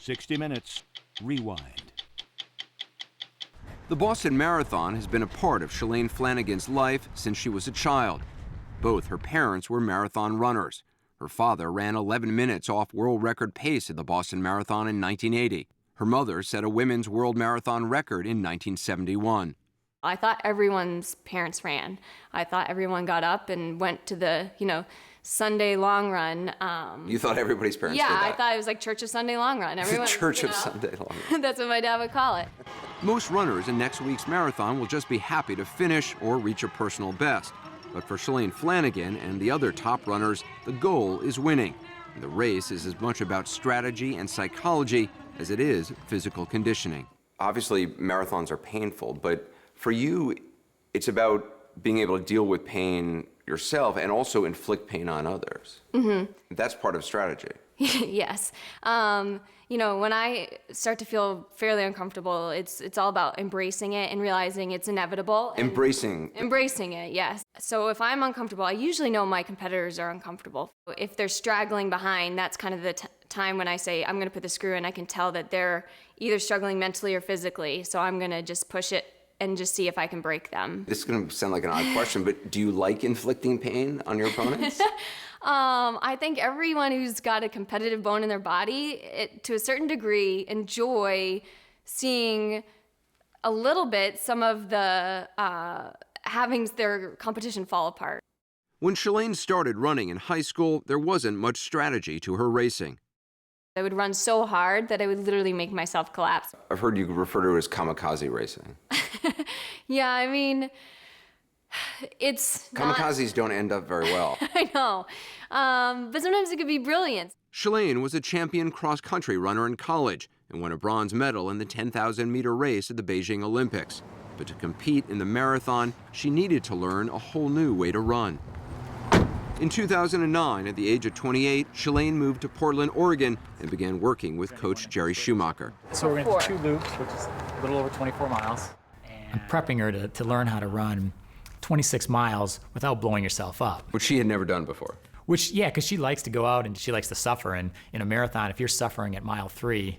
60 Minutes, Rewind. The Boston Marathon has been a part of Shalane Flanagan's life since she was a child. Both her parents were marathon runners. Her father ran 11 minutes off world record pace at the Boston Marathon in 1980. Her mother set a women's world marathon record in 1971. I thought everyone's parents ran. I thought everyone got up and went to the, Sunday long run. You thought everybody's parents did that? Yeah, I thought it was like Church of Sunday long run. Everyone, Church of Sunday long run. That's what my dad would call it. Most runners in next week's marathon will just be happy to finish or reach a personal best. But for Shalane Flanagan and the other top runners, the goal is winning. And the race is as much about strategy and psychology as it is physical conditioning. Obviously, marathons are painful, but for you, it's about being able to deal with pain yourself and also inflict pain on others. Mm-hmm. That's part of strategy. Yes. When I start to feel fairly uncomfortable, it's all about embracing it and realizing it's inevitable. Embracing it, yes. So if I'm uncomfortable, I usually know my competitors are uncomfortable. If they're straggling behind, that's kind of the time when I say, I'm going to put the screw in. I can tell that they're either struggling mentally or physically, so I'm going to just push it and just see if I can break them. This is going to sound like an odd question, but do you like inflicting pain on your opponents? I think everyone who's got a competitive bone in their body, to a certain degree, enjoy seeing a little bit some of the having their competition fall apart. When Shalane started running in high school, there wasn't much strategy to her racing. I would run so hard that I would literally make myself collapse. I've heard you refer to it as kamikaze racing. Yeah, it's Kamikazes don't end up very well. I know, but sometimes it could be brilliant. Shalane was a champion cross-country runner in college and won a bronze medal in the 10,000-meter race at the Beijing Olympics. But to compete in the marathon, she needed to learn a whole new way to run. In 2009, at the age of 28, Shalane moved to Portland, Oregon, and began working with coach Jerry Schumacher. So we're going to do 2 loops, which is a little over 24 miles. I'm prepping her to learn how to run 26 miles without blowing yourself up. Which she had never done before. Yeah, because she likes to go out and she likes to suffer. And in a marathon, if you're suffering at mile 3,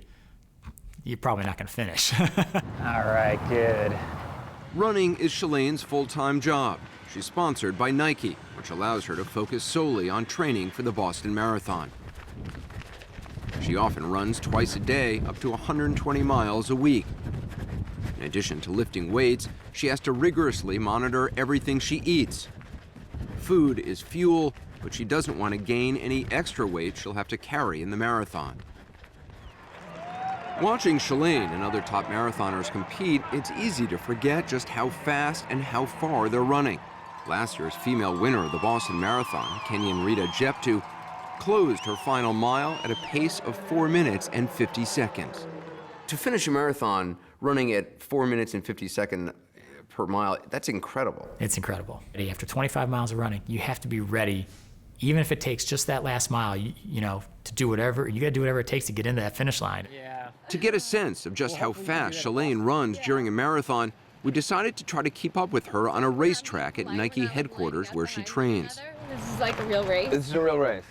you're probably not going to finish. All right, good. Running is Shalane's full-time job. She's sponsored by Nike, which allows her to focus solely on training for the Boston Marathon. She often runs twice a day, up to 120 miles a week. In addition to lifting weights, she has to rigorously monitor everything she eats. Food is fuel, but she doesn't want to gain any extra weight she'll have to carry in the marathon. Watching Shalane and other top marathoners compete, it's easy to forget just how fast and how far they're running. Last year's female winner of the Boston Marathon, Kenyan Rita Jeptu, closed her final mile at a pace of 4 minutes and 50 seconds. To finish a marathon running at 4 minutes and 50 seconds per mile, that's incredible. It's incredible. After 25 miles of running, you have to be ready, even if it takes just that last mile, to do whatever, you got to do whatever it takes to get into that finish line. Yeah. To get a sense of just how fast Shalane runs during a marathon, we decided to try to keep up with her on a racetrack at Nike headquarters where she trains. This is like a real race. This is a real race.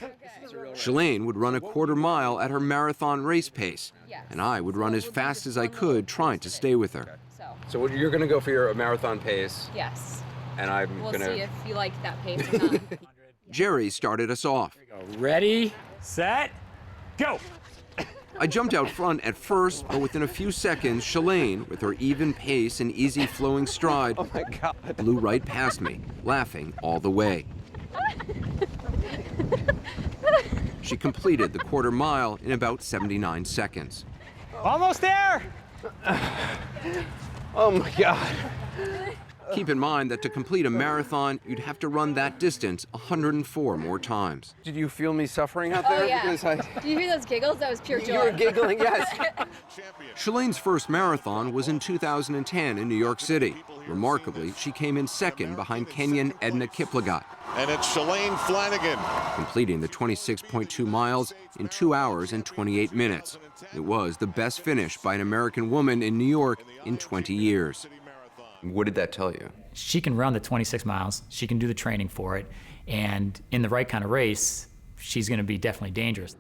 Shalane would run a quarter mile at her marathon race pace, and I would run as fast as I could, trying to stay with her. So you're going to go for your marathon pace? Yes. And we'll see if you like that pace or not. Jerry started us off. Ready, set, go! I jumped out front at first, but within a few seconds, Shalane, with her even pace and easy flowing stride, blew right past me, laughing all the way. She completed the quarter mile in about 79 seconds. Almost there! Oh my God. Keep in mind that to complete a marathon, you'd have to run that distance 104 more times. Did you feel me suffering out there? Oh, yeah. Do you hear those giggles? That was pure joy. You were giggling, yes. Shalane's first marathon was in 2010 in New York City. Remarkably, she came in second behind Kenyan Edna Kiplagat. And it's Shalane Flanagan, completing the 26.2 miles in 2 hours and 28 minutes. It was the best finish by an American woman in New York in 20 years. What did that tell you? She can run the 26 miles, she can do the training for it, and in the right kind of race, she's going to be definitely dangerous.